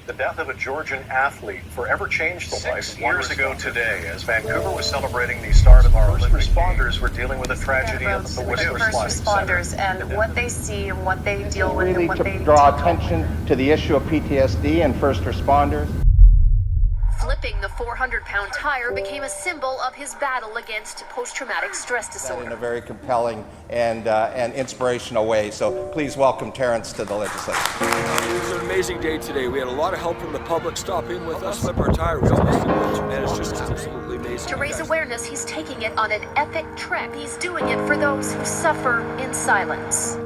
The death of a Georgian athlete forever changed the life. 6 years ago today, as Vancouver was celebrating the start of our Olympic responders were dealing with a tragedy at the first responders and what they see and what they deal with really and what they draw attention to the issue of PTSD and first responders. Flipping the 400-pound tire became a symbol of his battle against post-traumatic stress disorder. In a very compelling and inspirational way. So please welcome Terrance to the legislature. It was an amazing day today. We had a lot of help from the public stopping with us, flip our tire. We almost didn't, and it's just absolutely amazing. To raise awareness, he's taking it on an epic trek. He's doing it for those who suffer in silence.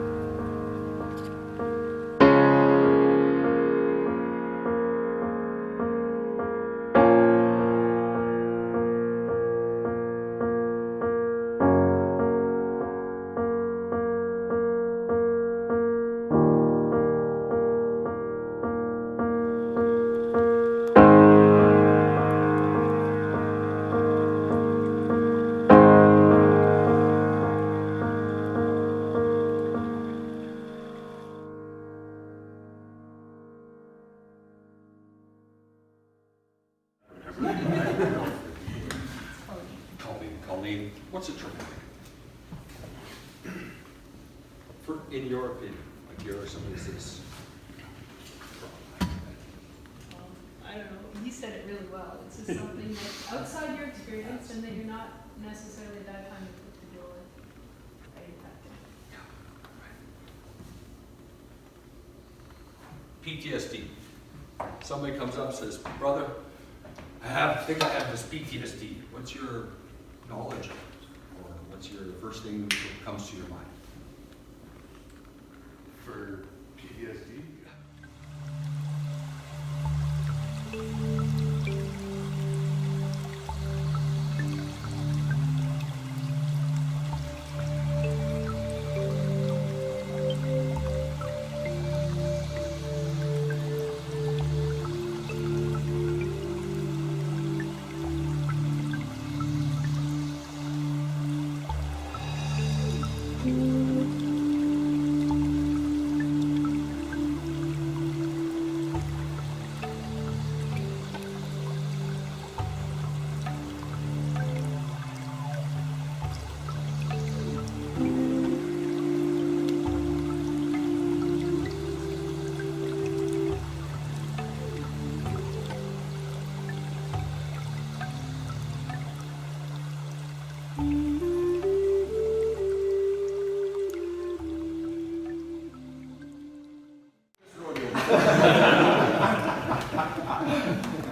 Colleen, what's a trick? In your opinion, like you're somebody who says, I don't know, you said it really well. It's just something that's outside your experience and that you're not necessarily that kind of put to deal with. PTSD. Somebody comes up and says, brother, I think I have this PTSD. What's your knowledge of it? Or what's your first thing that comes to your mind? For PTSD?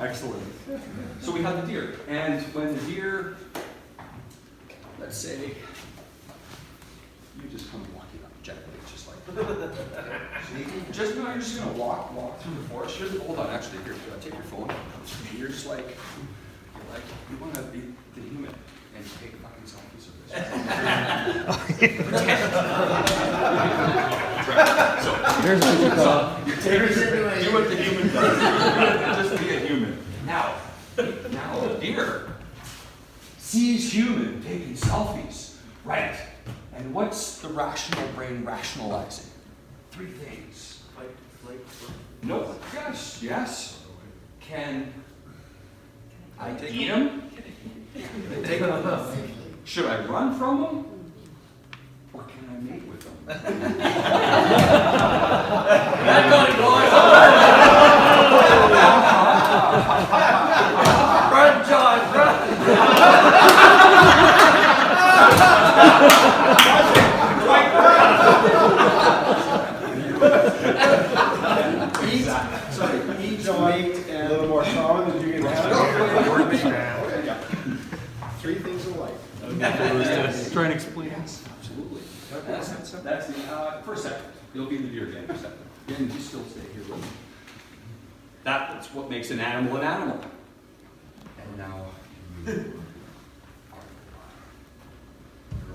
Excellent. So we have the deer, and when the deer, let's say, you just come walking up gently, just like, just no, you're just gonna walk through the forest. Hold on, actually, here, take your phone. You're just like, you want to be the human and take fucking selfies of this. So you're taking, do what the human does. Just be a human. Now a deer sees human taking selfies, right? And what's the rational brain rationalizing? 3 things. No. Yes. Can I eat him? Should I run from him? Or can I mate with him? That got it going. Run, John, run! Each mate and a little more trauma than you can have. 3 things in life. Try and explain. Absolutely. That's the for a second. You'll be in the deer game for a second. Again, you still stay here with me. That's what makes an animal an animal. And now you're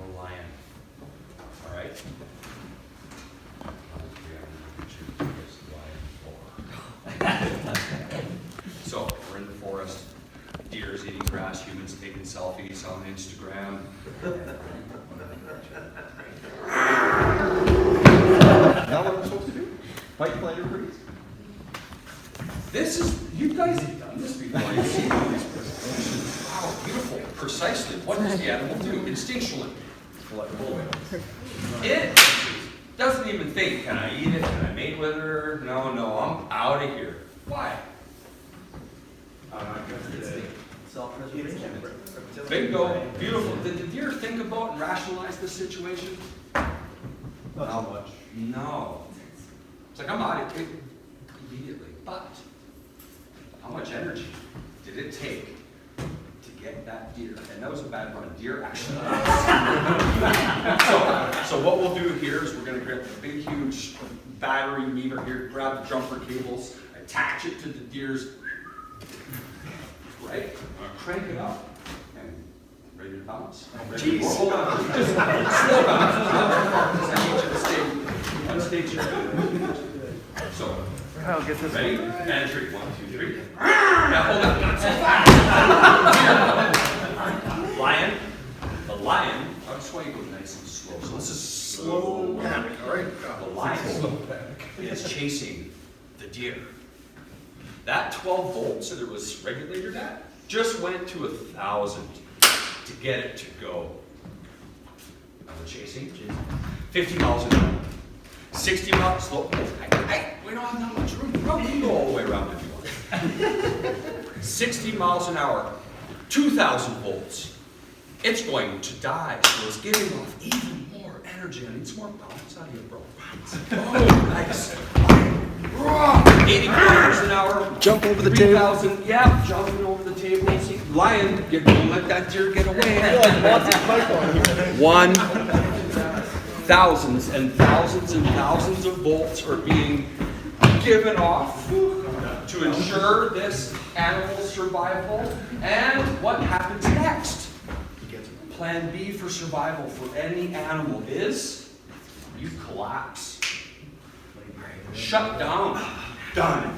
a lion. All right. So we're in the forest. Deer's eating grass. Humans taking selfies on Instagram. Now what am I supposed to do? Fight, flight, or freeze? This is, you guys have done this before. You've seen this. Wow, beautiful. Precisely. What does the animal do? Instinctually. It doesn't even think, can I eat it? Can I mate with her? No, no, I'm out of here. Why? Self-preservation. Bingo. Beautiful. Did the deer think about and rationalize the situation? Not so much. No. It's like, I'm out of here immediately. But how much energy did it take to get that deer? And that was a bad run. Deer actually. so what we'll do here is we're going to grab a big, huge battery meter here, grab the jumper cables, attach it to the deer's, right? Crank it up. And ready to bounce? Jeez. Hold on. Just slow bounce. I need you to stay on stage. So, I'll get this ready? And 3, 1, 2, 3. Now hold on. Not so fast. Lion. The lion. That's why you go nice and slow. So this is slow panic. All right. The lion is chasing the deer. That 12 volts that it was regulated at just went to 1,000 to get it to go. Now we're chasing 50 miles an hour. 60 miles slow. We don't have that much room. No, we can go all the way around if you want. 60 miles an hour, 2,000 volts. It's going to die, so it's giving off even more energy. I need some more bounce out of you, bro. Oh, nice. 80 kilometers an hour. Jump over the table. 3,000. Yeah, jumping over the table. Lion, you're gonna let that deer get away. Thousands and thousands and thousands of volts are being given off to ensure this animal's survival. And what happens next? Plan B for survival for any animal is you collapse. Shut down. Done.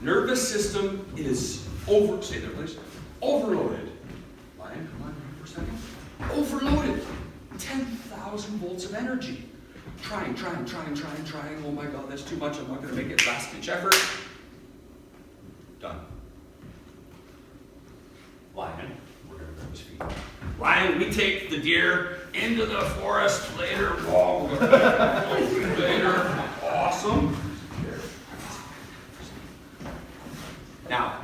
Nervous system is stay there please, overloaded. Lion, come on for a second. Overloaded. 10,000 volts of energy. Trying. Oh my God, that's too much. I'm not going to make it. Last ditch effort. Done. Lion, we're going to grab his feet. Lion, we take the deer into the forest later. Whoa, later. Awesome. Now,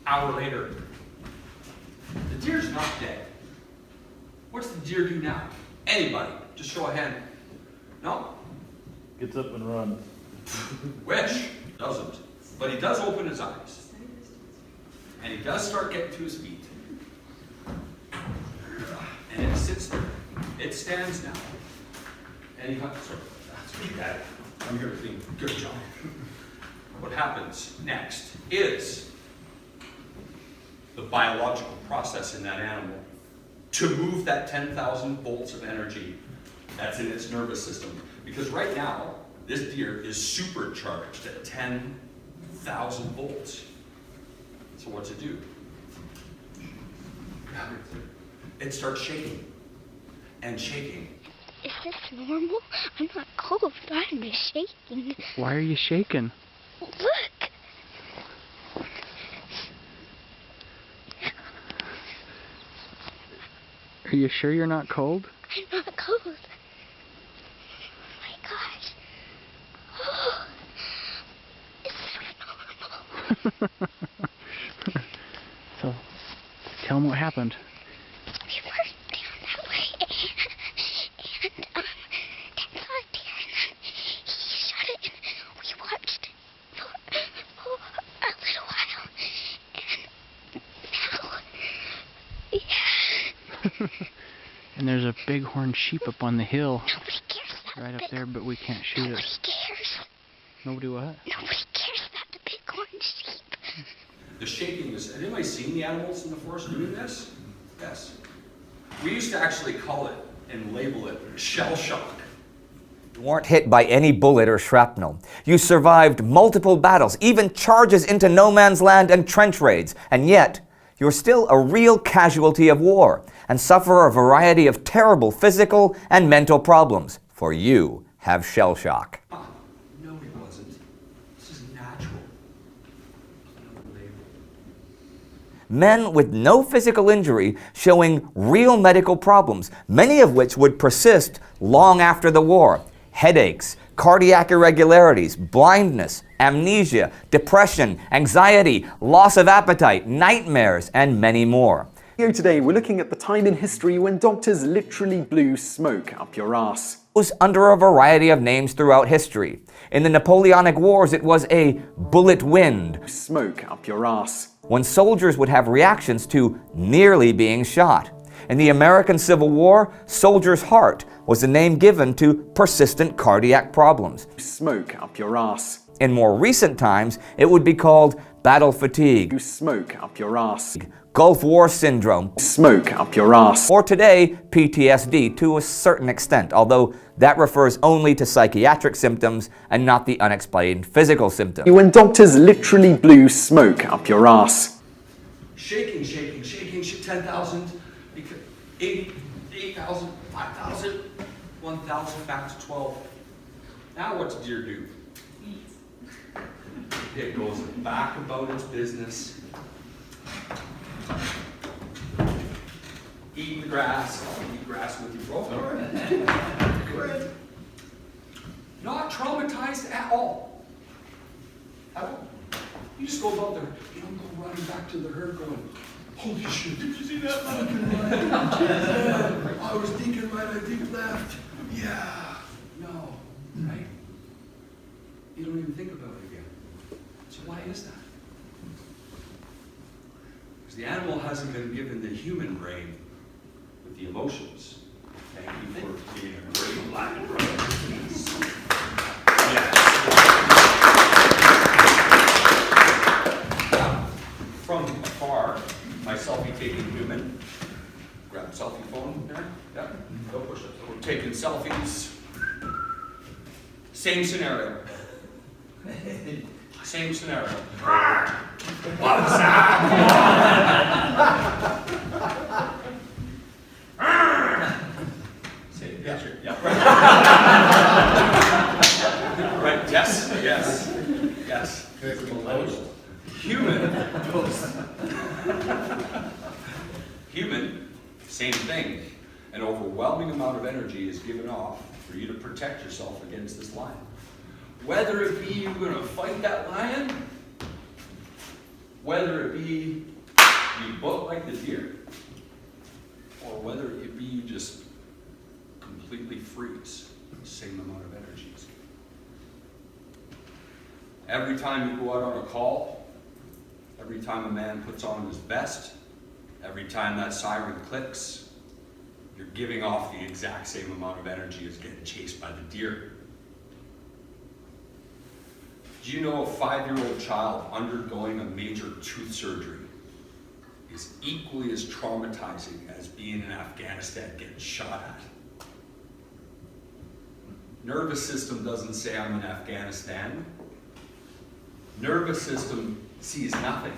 hour later, the deer's not dead. What's the deer do now? Anybody? Just show a hand. No? Gets up and runs. Wish. Doesn't. But he does open his eyes. And he does start getting to his feet. And it sits there. It stands now. And he comes, sorry, that's what you got. I'm here to clean. Good job. What happens next is the biological process in that animal to move that 10,000 volts of energy that's in its nervous system. Because right now, this deer is supercharged at 10,000 volts. So what's it do? It starts shaking and shaking. Is this normal? I'm not cold, I'm just shaking. Why are you shaking? Look! Are you sure you're not cold? I'm not cold. Oh my gosh. Oh, it's so normal. So, tell them what happened. We were down that way, and Ken saw a deer, and he shot it, and we watched for a little while, and now, yeah. And there's a bighorn sheep up on the hill. Nobody cares about Right the up there, but we can't shoot Nobody it. cares. Nobody what? Nobody cares about the bighorn sheep. The shaking is, has anybody seen the animals in the forest doing this? Yes. We used to actually call it and label it shell shock. You weren't hit by any bullet or shrapnel. You survived multiple battles, even charges into no man's land and trench raids, and yet you're still a real casualty of war and suffer a variety of terrible physical and mental problems, for you have shell shock. No, he wasn't. This is natural. Men with no physical injury showing real medical problems, many of which would persist long after the war. Headaches, cardiac irregularities, blindness, amnesia, depression, anxiety, loss of appetite, nightmares, and many more. Today we're looking at the time in history when doctors literally blew smoke up your ass. Was under a variety of names throughout history. In the Napoleonic Wars, it was a bullet wind. Smoke up your ass. When soldiers would have reactions to nearly being shot. In the American Civil War, soldier's heart was the name given to persistent cardiac problems. Smoke up your ass. In more recent times, it would be called battle fatigue. Smoke up your ass. Gulf War syndrome. Smoke up your ass. Or today, PTSD to a certain extent, although that refers only to psychiatric symptoms and not the unexplained physical symptoms. When doctors literally blew smoke up your ass. Shaking, 10,000, 80, 8,000, 5,000, 1,000, back to 12. Now what's deer do? It goes back about its business. Eating the grass. I'll eat grass with you, bro. Good. Not traumatized at all. At all. You just go about there. You don't go running back to the herd going, holy shit, did you see that fucking line? I was thinking right, I think left. Yeah. No. Right? You don't even think about it again. So why is that? Because the animal hasn't been given the human brain with the emotions. Thank you for being a great Latin brother. Yes. From afar, my selfie-taking human. Grab a selfie phone there. Yeah. Go push it. We're taking selfies. Same scenario. Same scenario. What's up? Same picture. Yeah. Right. Yes. Yes. Yes. Human, same thing. An overwhelming amount of energy is given off for you to protect yourself against this lion. Whether it be you're going to fight that lion, whether it be you book like the deer, or whether it be you just completely freeze, the same amount of energy is given. Every time you go out on a call, every time a man puts on his best, every time that siren clicks, you're giving off the exact same amount of energy as getting chased by the deer. Do you know a 5-year-old child undergoing a major tooth surgery is equally as traumatizing as being in Afghanistan getting shot at? Nervous system doesn't say I'm in Afghanistan. Nervous system sees nothing.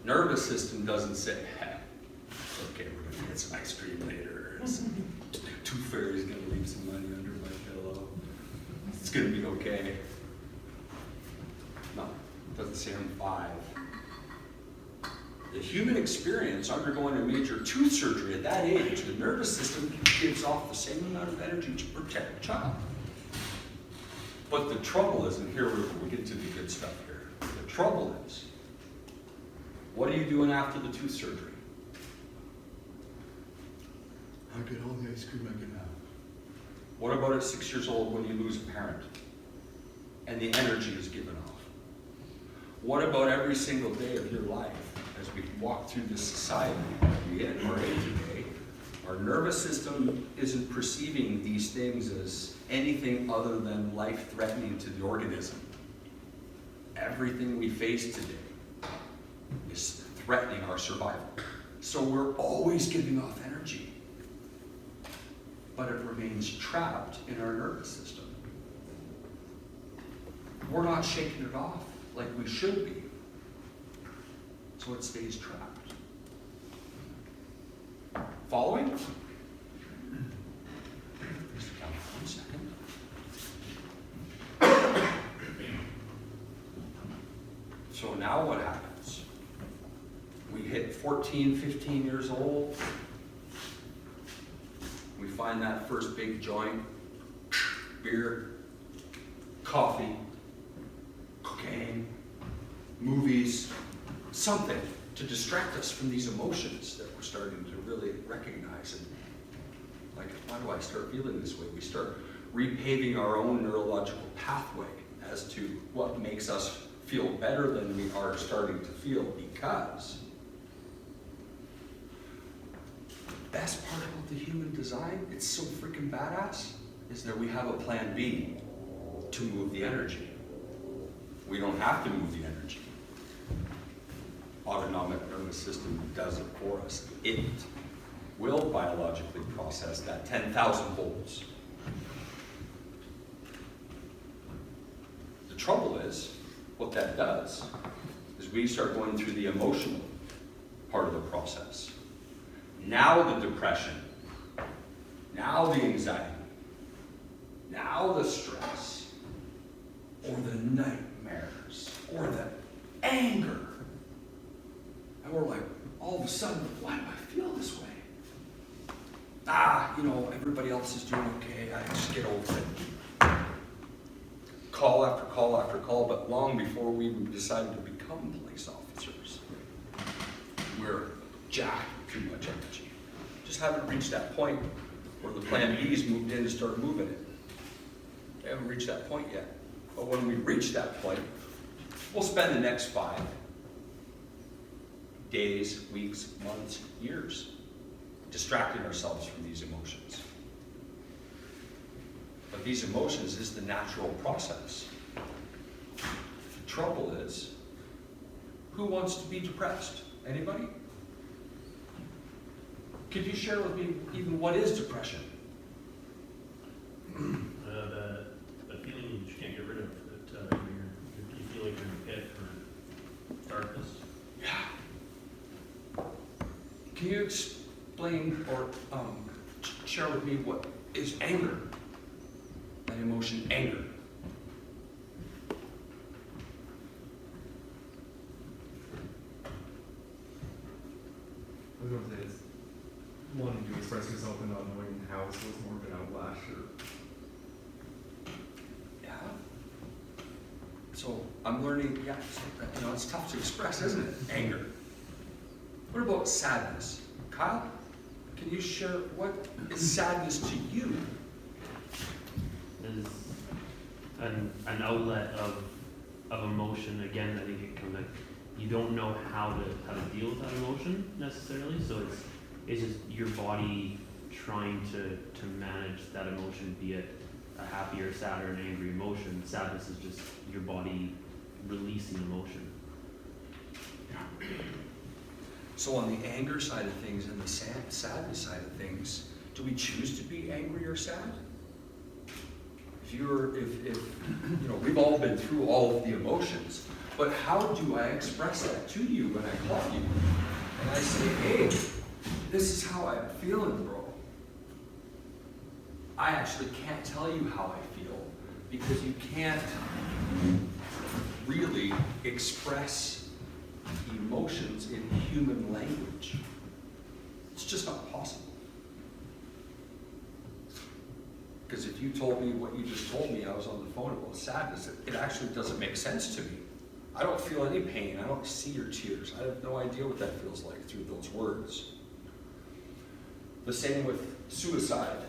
Nervous system doesn't say, hey, okay, we're gonna get some ice cream later. Tooth Fairy's gonna leave some money under my pillow. It's gonna be okay. No, it doesn't say I'm 5. The human experience undergoing a major tooth surgery at that age, the nervous system gives off the same amount of energy to protect the child. But the trouble is, and here we get to the good stuff here, the trouble is, what are you doing after the tooth surgery? I get all the ice cream I can have. What about at 6 years old when you lose a parent and the energy is given off? What about every single day of your life as we walk through this society we are in today? Our nervous system isn't perceiving these things as anything other than life-threatening to the organism. Everything we face today is threatening our survival. So we're always giving off energy, but it remains trapped in our nervous system. We're not shaking it off like we should be, so it stays trapped. Following? Just down for 1 second. 14, 15 years old, we find that first big joint, beer, coffee, cocaine, movies, something to distract us from these emotions that we're starting to really recognize. And like, why do I start feeling this way? We start repaving our own neurological pathway as to what makes us feel better than we are starting to feel, because the best part about the human design, it's so freaking badass, is that we have a plan B to move the energy. We don't have to move the energy. Autonomic nervous system does it for us. It will biologically process that 10,000 volts. The trouble is, what that does is we start going through the emotional part of the process. Now the depression, now the anxiety, now the stress, or the nightmares, or the anger. And we're like, all of a sudden, why do I feel this way? Everybody else is doing okay, I just get over it. Call after call after call, but long before we even decided to become police officers, we're jacked with too much energy. Just haven't reached that point where the plan B's moved in to start moving it. We haven't reached that point yet. But when we reach that point, we'll spend the next 5 days, weeks, months, years distracting ourselves from these emotions. But these emotions is the natural process. The trouble is, who wants to be depressed? Anybody? Could you share with me even what is depression? The feeling you can't get rid of, that you feel like you're in a pit or darkness. Yeah. Can you explain or share with me what is anger? That emotion, anger. I was going to say it's wanting to express yourself and not knowing how, so it's more of an outlash or... Yeah. So I'm learning, it's tough to express, isn't it? Anger. What about sadness? Kyle, can you share what is sadness to you? Is an outlet of emotion. Again, I think it comes like you don't know how to deal with that emotion necessarily. So it's just your body trying to manage that emotion, be it a happy or sad or an angry emotion. Sadness is just your body releasing emotion. Yeah. So on the anger side of things and the sadness side of things, do we choose to be angry or sad? If we've all been through all of the emotions, but how do I express that to you when I call you? And I say, hey, this is how I'm feeling, bro. I actually can't tell you how I feel because you can't really express emotions in human language. It's just not possible. Because if you told me what you just told me, I was on the phone about sadness, it actually doesn't make sense to me. I don't feel any pain. I don't see your tears. I have no idea what that feels like through those words. The same with suicide.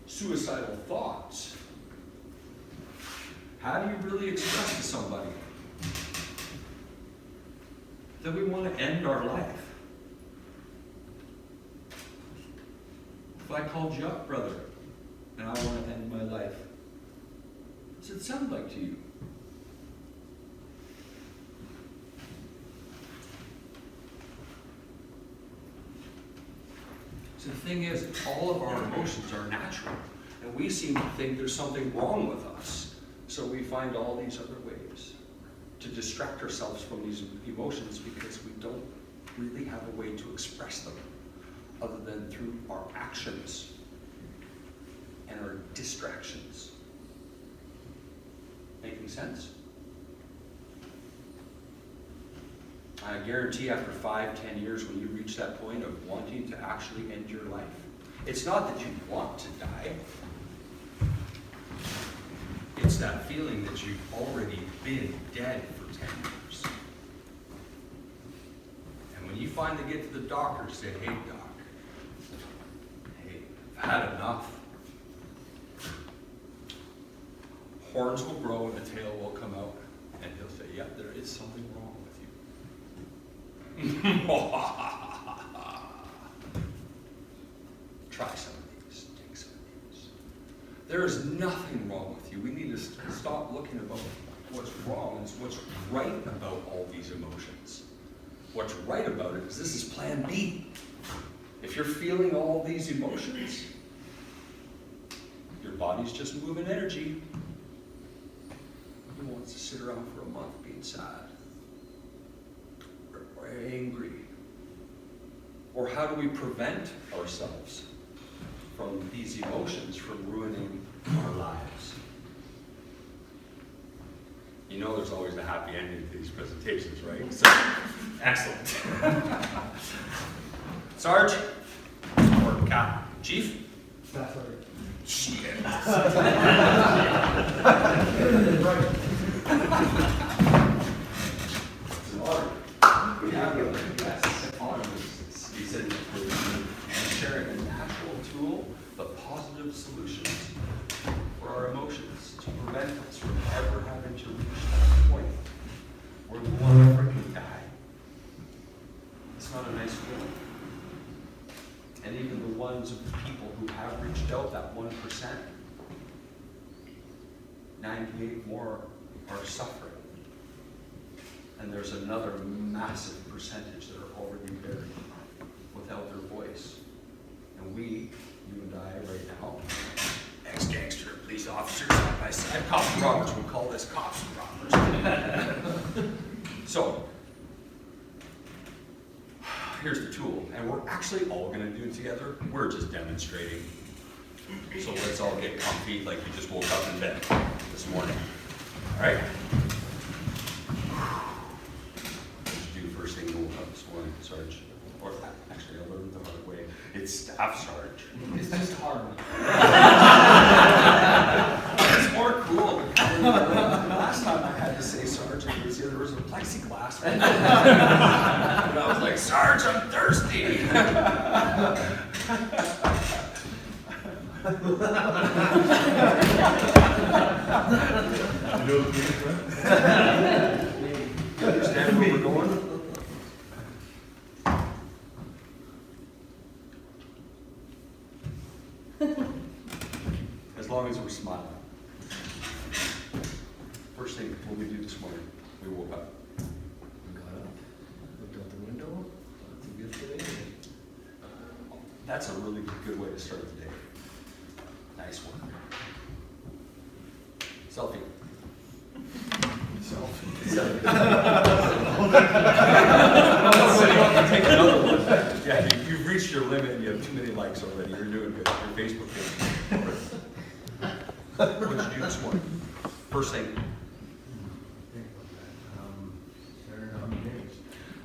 Suicidal thoughts. How do you really express to somebody that we want to end our life? If I called you up, brother, and I want to end my life, what does it sound like to you? So the thing is, all of our emotions are natural, and we seem to think there's something wrong with us. So we find all these other ways to distract ourselves from these emotions because we don't really have a way to express them other than through our actions and our distractions. Making sense? I guarantee after 5, 10 years, when you reach that point of wanting to actually end your life, it's not that you want to die. It's that feeling that you've already been dead for 10 years. And when you finally get to the doctor and say, hey doc, hey, I've had enough. Horns will grow and the tail will come out. And he'll say, yeah, there is something wrong with you. Try some of these, take some of these. There is nothing wrong with you. We need to stop looking about what's wrong and what's right about all these emotions. What's right about it is this is plan B. If you're feeling all these emotions, your body's just moving energy. Who wants to sit around for a month being sad or angry? Or how do we prevent ourselves from these emotions from ruining our lives? You know there's always a happy ending to these presentations, right? So, excellent. Sarge, or Cap, Chief? Staff Sergeant. Shit. It's an honor. Yeah, yes, honor. He said we're sharing a natural tool, but positive solutions for our emotions to prevent us from ever having to reach that point where we want to freaking die. It's not a nice feeling. And even the ones of the people who have reached out, that 1%, 98 more are suffering. And there's another massive percentage that are already buried without their voice. And we, you and I right now, ex-gangster police officers side by side, cops and robbers, we call this cops and robbers. So, here's the tool, and we're actually all going to do it together. We're just demonstrating. So let's all get comfy like we just woke up in bed this morning. All right? What did you do first thing you woke up this morning, Sarge? Or actually, I learned the hard way. It's Staff Sarge. It's just hard. It's more cool. Last time I had to say Sarge, there was a plexiglass. And I was like, Sarge, I'm thirsty. You understand where we're going? As long as we're smiling. First thing, what did we do this morning? We woke up. We got up, looked out the window, it's a good day. That's a really good way to start the day. Nice one. Selfie. Take another one. Yeah, you've reached your limit and you have too many likes already. You're doing good. Your Facebook page. What did you do this morning? First thing.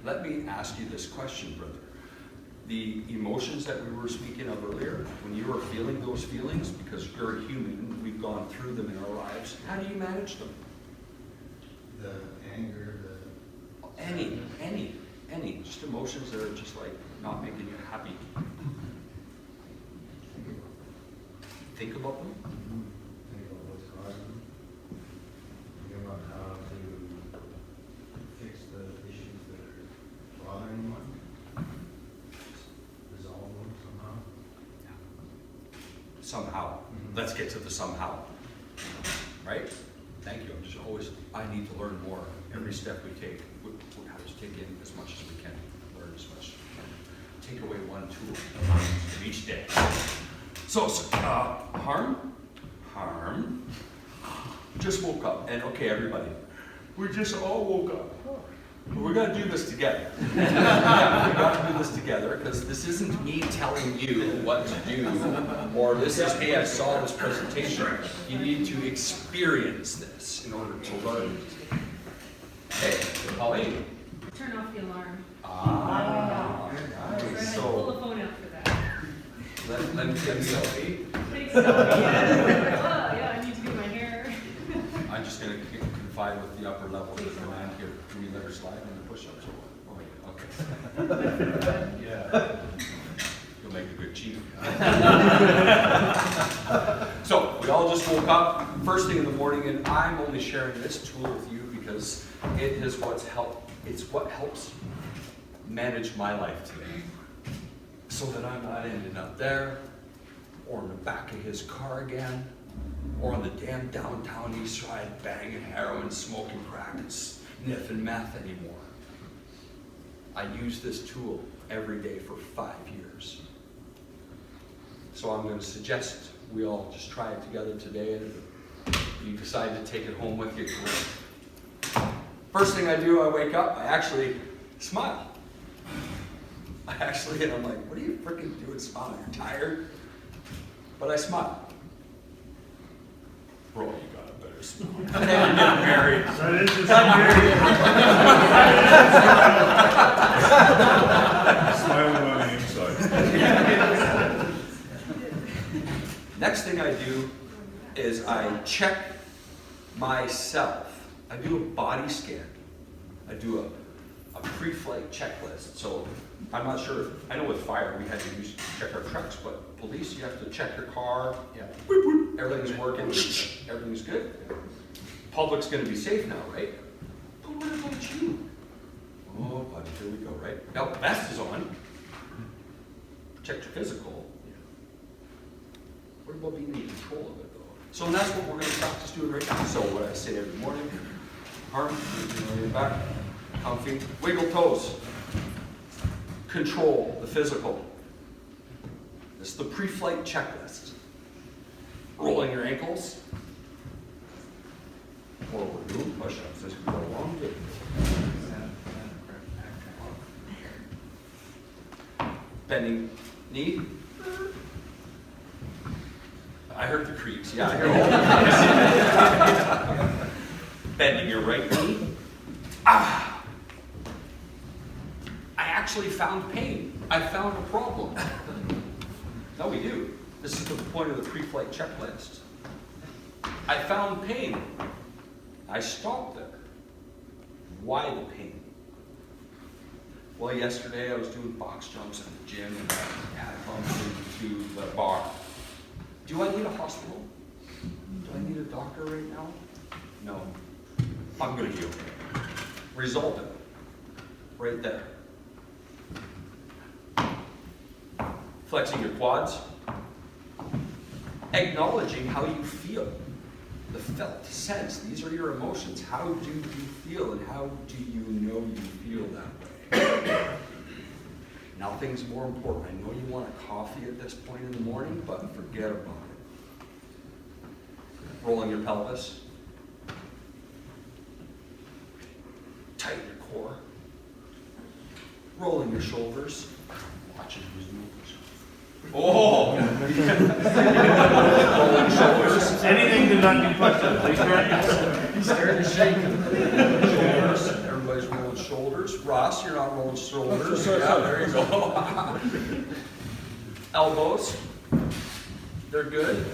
Let me ask you this question, brother. The emotions that we were speaking of earlier, when you are feeling those feelings, because you're a human, we've gone through them in our lives, how do you manage them? The anger, any, just emotions that are just like not making you happy. Think about them. Think about what's causing them. Think about how to fix the issues that are bothering one. Resolve them somehow. Somehow. Let's get to the somehow. Right? Thank you. I need to learn more. Every step we take, we have to take in as much as we can. Learn as much as we can. Take away one tool each day. So harm. Just woke up. And okay, everybody, we just all woke up. We're going to do this together. We got to do this together because this isn't me telling you what to do, or this is, hey, I saw this presentation. You need to experience this in order to learn. Hey, Pauline. turn off the alarm. Ah, So I had to nice. pull So the phone out for that. let me take a selfie. Take a selfie, yeah. Oh, yeah, I need to do my hair. I'm just gonna confide with the upper level of the command here. Can we let her slide on the push-ups or what? Oh, yeah, okay. Yeah. You'll make a good chief. So, we all just woke up, first thing in the morning, and I'm only sharing this tool with you because it is it's what helps manage my life today. So that I'm not ending up there, or in the back of his car again, or on the damn downtown east side banging heroin, smoking crack, and sniffing meth anymore. I use this tool every day for 5 years. So I'm going to suggest we all just try it together today, and if you decide to take it home with you, great. First thing I do, I wake up, I actually smile. And I'm like, what are you freaking doing smiling? You're tired? But I smile. Bro, you got a better smile. And then you get married. That is just married. Smiling on the inside. Next thing I do is I check myself. I do a body scan. I do a pre-flight checklist. So I'm not sure, I know with fire we had to check our trucks, but police, you have to check your car. Yeah. Boop, boop. Everything's working, everything's good. Public's gonna be safe now, right? But what about you? Oh, buddy, here we go, right? Now, the vest is on. Protect your physical. What about being in control of it, though? So that's what we're gonna practice doing right now. So what I say every morning, arm, lean back, comfy, wiggle toes. Control the physical. This is the pre-flight checklist. Rolling your ankles. Or we're doing push-ups as we go along. Good. Bending knee. I heard the creaks. Yeah, I hear all the creaks. Bending your right knee. Ah! I actually found pain. I found a problem. No, we do. This is the point of the pre-flight checklist. I found pain. I stopped there. Why the pain? Well, yesterday I was doing box jumps at the gym and I had bumped into the bar. Do I need a hospital? Do I need a doctor right now? No. I'm going to heal. Result of it. Right there. Flexing your quads. Acknowledging how you feel. The felt sense. These are your emotions. How do you feel and how do you know you feel that way? Nothing's more important. I know you want a coffee at this point in the morning, but forget about it. Rolling your pelvis. Tighten your core. Rolling your shoulders. Watching who's moving. Oh! Rolling shoulders. Anything to not be pushed up, please. Starting to shake. Shoulders. Everybody's rolling shoulders. Ross, you're not rolling shoulders. Yeah, there you go. Elbows. They're good.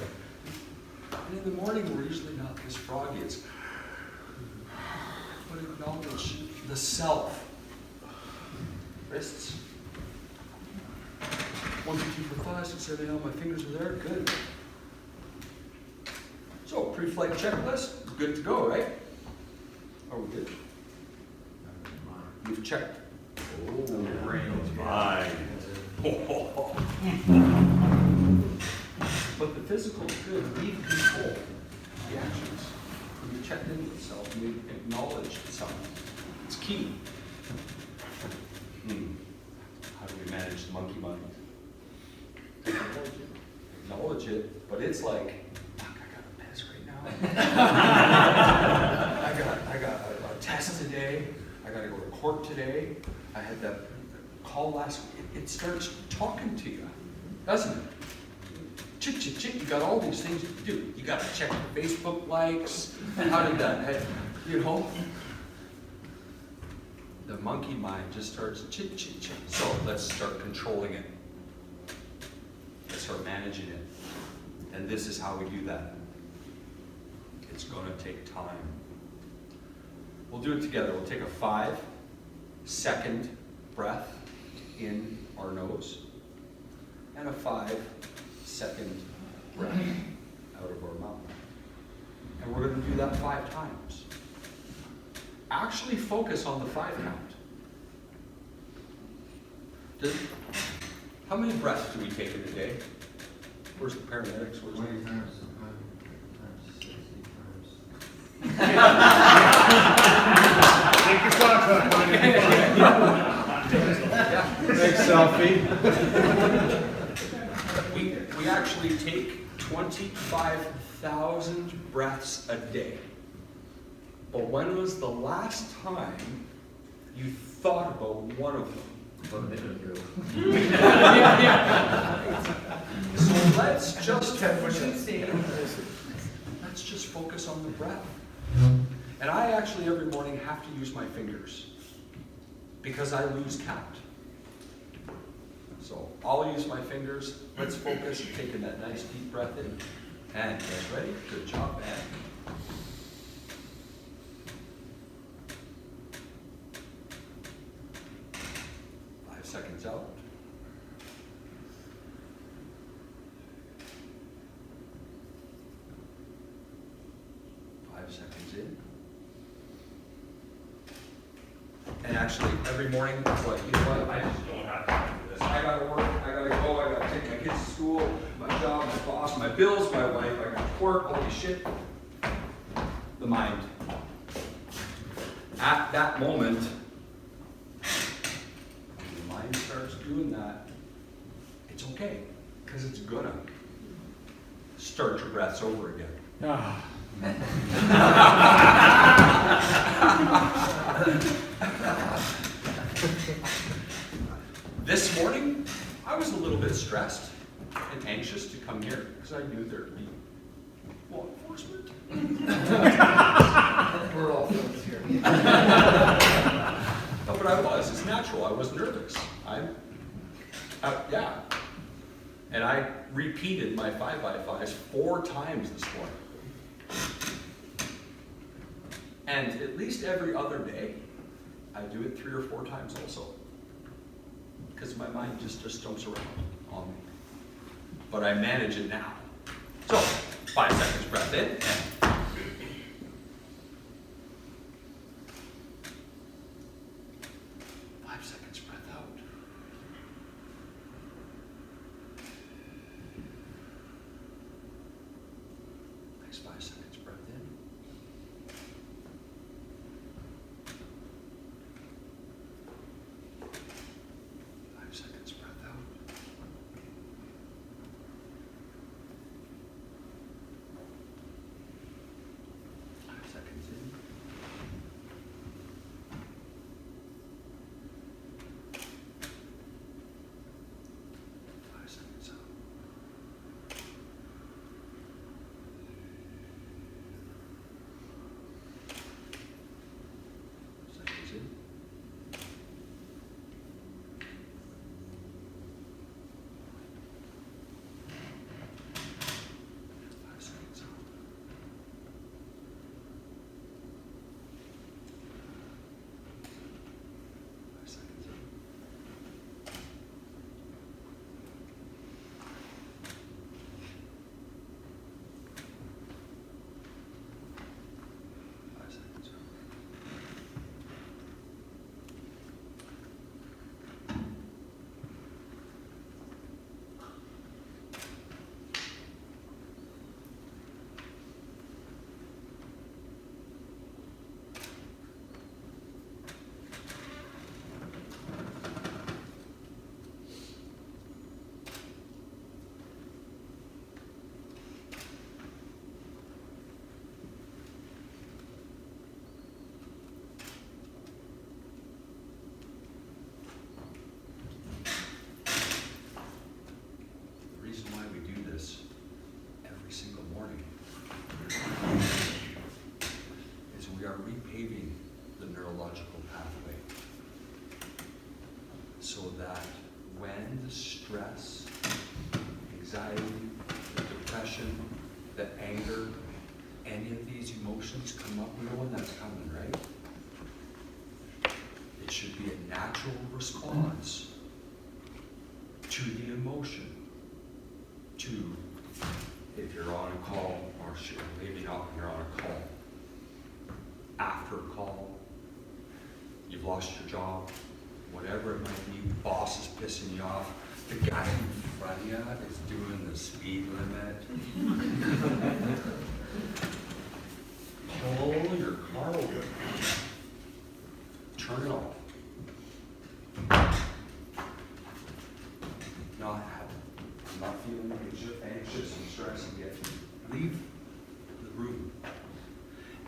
And in the morning, we're usually not this froggy. It's but acknowledge the self. Wrists. 1, 2, 3, 4, 5, 6, 7, 8. My fingers are there. Good. So, pre-flight checklist. Good to go, right? Are we good? We've checked. Oh, right. But the physical is good. Leave control. The actions. When you checked in with yourself, you acknowledge something. It's key. How do we manage the monkey mind? Acknowledge it, but it's like, fuck, I got a piss right now. I got a test today. I got to go to court today. I had that call last week. It starts talking to you, doesn't it? Chit, chit, chit. You got all these things to do. You got to check your Facebook likes. How did that, you know? the monkey mind just starts chit, chit, chit. So let's start controlling it. Let's start managing it. And this is how we do that. It's going to take time. We'll do it together. We'll take a 5-second breath in our nose and a 5-second breath out of our mouth. And we're going to do that 5 times. Actually focus on the 5 count. How many breaths do we take in a day? Where's the paramedics? Where's 20 times, 60 times. Take your socks off, Next selfie. We actually take 25,000 breaths a day. But when was the last time you thought about one of them? About a minute ago. So let's just focus on the breath. And I actually every morning have to use my fingers because I lose count. So I'll use my fingers. Let's focus, taking that nice deep breath in. And get ready. Good job, man. Seconds out. 5 seconds in. And actually, every morning, it's like, you know what? I just don't have time for this. I gotta work, I gotta go, I gotta take my kids to school, my job, my boss, my bills, my wife, I gotta work, holy shit. The mind. At that moment, starts doing that, it's okay, because it's gonna start your breaths over again. This morning, I was a little bit stressed and anxious to come here because I knew there'd be law enforcement. We're all friends here. No, but I was. It's natural. I was nervous. Yeah. And I repeated my 5x5s 4 times this morning. And at least every other day, I do it 3 or 4 times also. Because my mind just jumps around on me. But I manage it now. So, 5 seconds breath in, and 5 seconds breath out. Next 5 seconds breath in. 5 seconds breath out. 5 seconds in. 5 seconds out. 5 seconds in. 5 seconds out. 5 seconds in. 5 seconds out. 5 The reason why we do this every single morning is we are repaving the neurological pathway so that when the stress, anxiety, the depression, the anger, any of these emotions come up, we know when that's coming, right? It should be a natural response to the emotion. To, if you're on a call, or maybe not when you're on a call, after a call, you've lost your job, whatever it might be, the boss is pissing you off, the guy in front of you is doing the speed limit. Pull your car over. Turn it off. Not happy. I'm not feeling anxious and stressed yet. Leave the room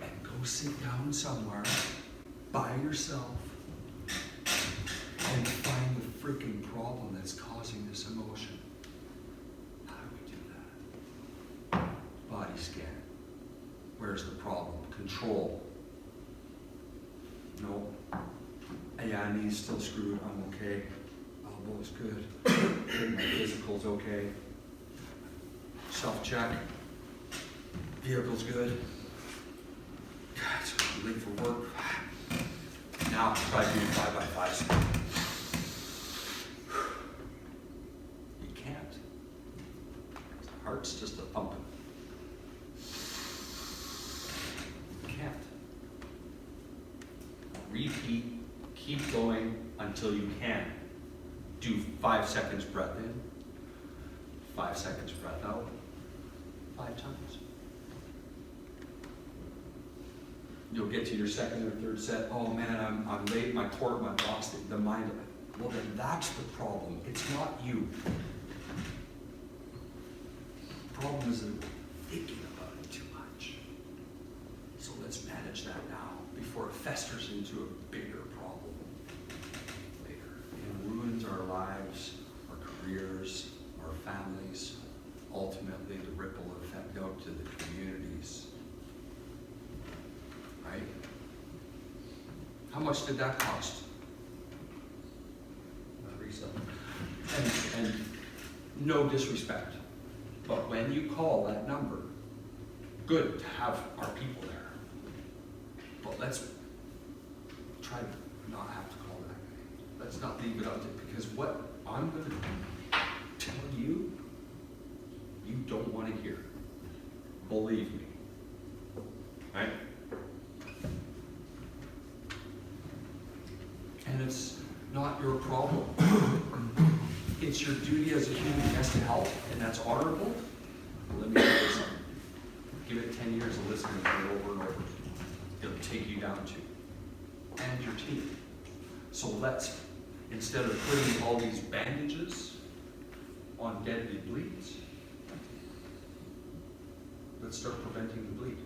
and go sit down somewhere by yourself and find the freaking problem that's causing this emotion. How do we do that? Body scan. Where's the problem? Control. No. Yeah, knee's still screwed. I'm okay. Elbow's good. My physical's okay. Self-check. Vehicle's good. God, late for work. Now try doing 5x5. You can't. The heart's just a thumping. You can't. Repeat, keep going until you can. Do 5 seconds breath in, 5 seconds breath out, 5 times. You'll get to your second or third set. Oh man, I'm late, my core, my boss, the mind. Well then that's the problem. It's not you. The problem is that we're thinking about it too much. So let's manage that now before it festers into a bigger problem later. And ruins our lives, our careers, our families, ultimately the ripple effect out to the communities. Right? How much did that cost? And no disrespect, but when you call that number, good to have our people there. But let's try to not have to call that guy. Let's not leave it up to, because what I'm going to tell you, you don't want to hear. Believe me. Right? And it's not your problem. It's your duty as a human being to help, and that's honorable. Let me tell you something. Give it 10 years of listening to it over and over. It'll take you down to, and your team. So let's, instead of putting all these bandages on deadly bleeds, let's start preventing the bleed.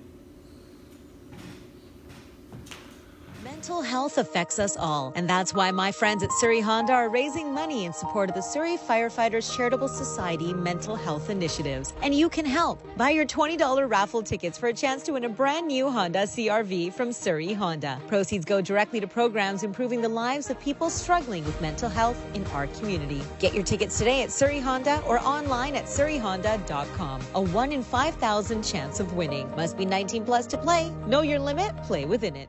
Mental health affects us all, and that's why my friends at Surrey Honda are raising money in support of the Surrey Firefighters Charitable Society Mental Health Initiatives. And you can help. Buy your $20 raffle tickets for a chance to win a brand new Honda CR-V from Surrey Honda. Proceeds go directly to programs improving the lives of people struggling with mental health in our community. Get your tickets today at Surrey Honda or online at surreyhonda.com. A 1 in 5,000 chance of winning. Must be 19 plus to play. Know your limit, play within it.